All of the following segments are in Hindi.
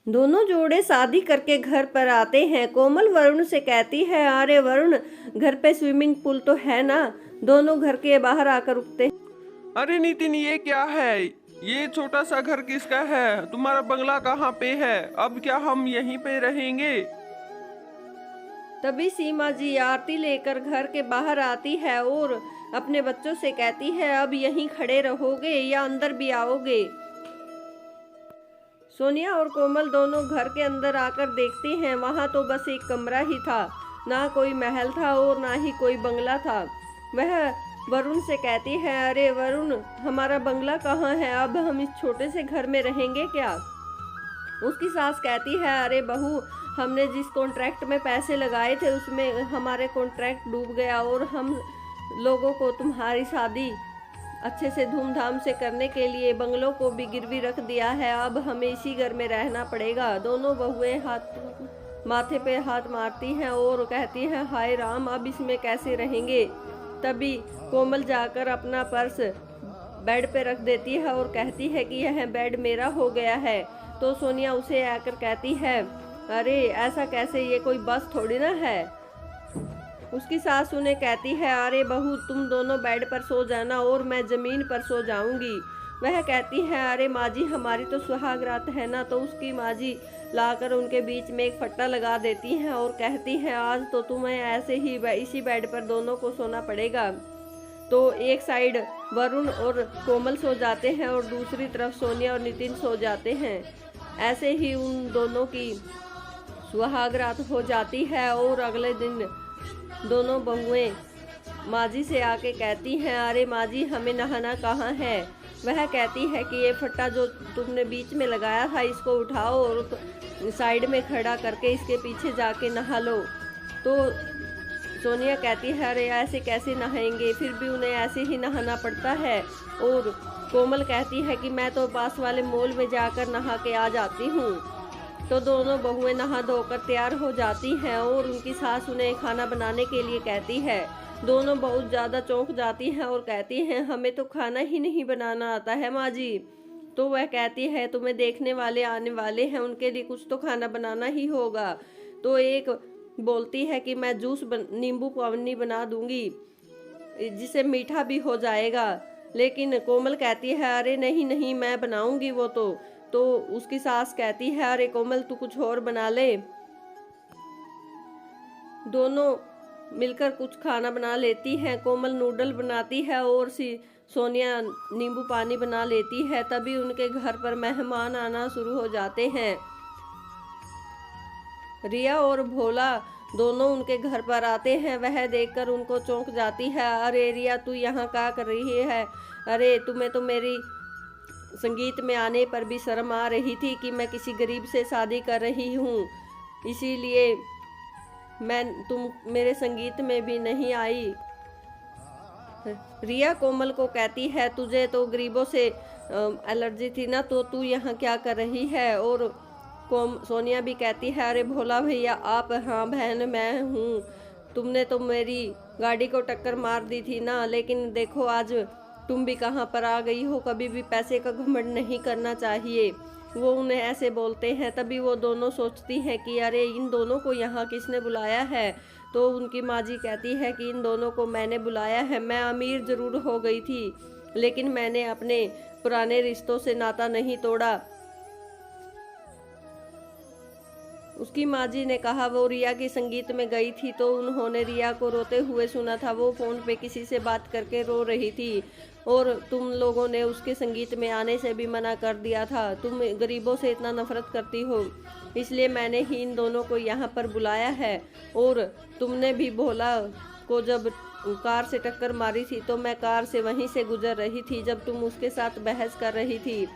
दोनों जोड़े शादी करके घर पर आते हैं। कोमल वरुण से कहती है, अरे वरुण, घर पे स्विमिंग पूल तो है ना? दोनों घर के बाहर आकर रुकते हैं। अरे नितिन, ये क्या है? ये छोटा सा घर किसका है? तुम्हारा बंगला कहाँ पे है? अब क्या हम यहीं पे रहेंगे? तभी सीमा जी आरती लेकर घर के बाहर आती है और अपने बच्चों से कहती है, अब यहीं खड़े रहोगे या अंदर भी आओगे? सोनिया और कोमल दोनों घर के अंदर आकर देखते हैं, वहां तो बस एक कमरा ही था। ना कोई महल था और ना ही कोई बंगला था। वह वरुण से कहती है, अरे वरुण, हमारा बंगला कहाँ है? अब हम इस छोटे से घर में रहेंगे क्या? उसकी सास कहती है, अरे बहू, हमने जिस कॉन्ट्रैक्ट में पैसे लगाए थे उसमें हमारे कॉन्ट्रैक्ट डूब गया और हम लोगों को तुम्हारी शादी अच्छे से धूमधाम से करने के लिए बंगलों को भी गिरवी रख दिया है। अब हमें इसी घर में रहना पड़ेगा। दोनों बहुएं माथे पे हाथ मारती हैं और कहती हैं, हाय राम, अब इसमें कैसे रहेंगे? तभी कोमल जाकर अपना पर्स बेड पे रख देती है और कहती है कि यह बेड मेरा हो गया है। तो सोनिया उसे आकर कहती है, अरे ऐसा कैसे, ये कोई बस थोड़ी ना है। उसकी सास उन्हें कहती है, अरे बहू, तुम दोनों बेड पर सो जाना और मैं जमीन पर सो जाऊंगी। वह कहती है, अरे माँ जी, हमारी तो सुहाग रात है ना। तो उसकी माँ जी लाकर उनके बीच में एक फट्टा लगा देती हैं और कहती हैं, आज तो तुम्हें ऐसे ही इसी बेड पर दोनों को सोना पड़ेगा। तो एक साइड वरुण और कोमल सो जाते हैं और दूसरी तरफ सोनिया और नितिन सो जाते हैं। ऐसे ही उन दोनों की सुहाग रात हो जाती है और अगले दिन दोनों बहुएं माँ जी से आके कहती हैं, अरे माँ जी, हमें नहाना कहाँ है? वह कहती है कि ये फट्टा जो तुमने बीच में लगाया था, इसको उठाओ और साइड में खड़ा करके इसके पीछे जाके नहा लो। तो सोनिया कहती है, अरे ऐसे कैसे नहाएंगे? फिर भी उन्हें ऐसे ही नहाना पड़ता है। और कोमल कहती है कि मैं तो पास वाले मॉल में जाकर नहा के आ जाती हूँ। तो दोनों बहुएं नहा धोकर तैयार हो जाती हैं और उनकी सास उन्हें खाना बनाने के लिए कहती है। दोनों बहुत ज़्यादा चौंक जाती हैं और कहती हैं, हमें तो खाना ही नहीं बनाना आता है माँ जी। तो वह कहती है, तुम्हें देखने वाले आने वाले हैं, उनके लिए कुछ तो खाना बनाना ही होगा। तो एक बोलती है कि मैं नींबू पानी बना दूंगी, जिसे मीठा भी हो जाएगा। लेकिन कोमल कहती है, अरे नहीं नहीं, मैं बनाऊंगी वो तो उसकी सास कहती है, अरे कोमल, तू कुछ और बना ले। दोनों मिलकर कुछ खाना बना लेती हैं। कोमल नूडल बनाती है और सोनिया नींबू पानी बना लेती है। तभी उनके घर पर मेहमान आना शुरू हो जाते हैं। रिया और भोला दोनों उनके घर पर आते हैं। वह देखकर उनको चौंक जाती है, अरे रिया, तू यहाँ क्या कर रही है? अरे तुम्हें तो मेरी संगीत में आने पर भी शर्म आ रही थी कि मैं किसी गरीब से शादी कर रही हूँ, इसीलिए तुम मेरे संगीत में भी नहीं आई। रिया कोमल को कहती है, तुझे तो गरीबों से एलर्जी थी ना, तो तू यहाँ क्या कर रही है? और सोनिया भी कहती है, अरे भोला भैया आप? हाँ बहन, मैं हूँ। तुमने तो मेरी गाड़ी को टक्कर मार दी थी ना, लेकिन देखो आज तुम भी कहाँ पर आ गई हो। कभी भी पैसे का घमंड नहीं करना चाहिए। वो उन्हें ऐसे बोलते हैं। तभी वो दोनों सोचती हैं कि अरे इन दोनों को यहाँ किसने बुलाया है? तो उनकी माँ जी कहती है कि इन दोनों को मैंने बुलाया है। मैं अमीर जरूर हो गई थी, लेकिन मैंने अपने पुराने रिश्तों से नाता नहीं तोड़ा। उसकी माँ जी ने कहा, वो रिया के संगीत में गई थी तो उन्होंने रिया को रोते हुए सुना था। वो फ़ोन पे किसी से बात करके रो रही थी और तुम लोगों ने उसके संगीत में आने से भी मना कर दिया था। तुम गरीबों से इतना नफरत करती हो, इसलिए मैंने ही इन दोनों को यहाँ पर बुलाया है। और तुमने भी भोला को जब कार से टक्कर मारी थी तो मैं कार से वहीं से गुजर रही थी जब तुम उसके साथ बहस कर रही थी,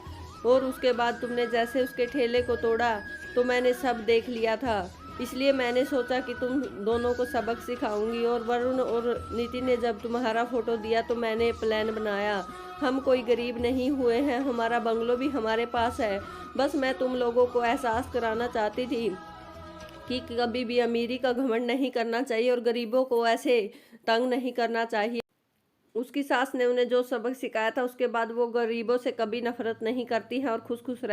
और उसके बाद तुमने जैसे उसके ठेले को तोड़ा तो मैंने सब देख लिया था। इसलिए मैंने सोचा कि तुम दोनों को सबक सिखाऊंगी। और वरुण और नितिन ने जब तुम्हारा फोटो दिया तो मैंने प्लान बनाया। हम कोई गरीब नहीं हुए हैं, हमारा बंगलो भी हमारे पास है। बस मैं तुम लोगों को एहसास कराना चाहती थी कि कभी भी अमीरी का घमंड नहीं करना चाहिए और गरीबों को ऐसे तंग नहीं करना चाहिए। उसकी सास ने उन्हें जो सबक सिखाया था उसके बाद वो गरीबों से कभी नफरत नहीं करती हैं और खुश खुश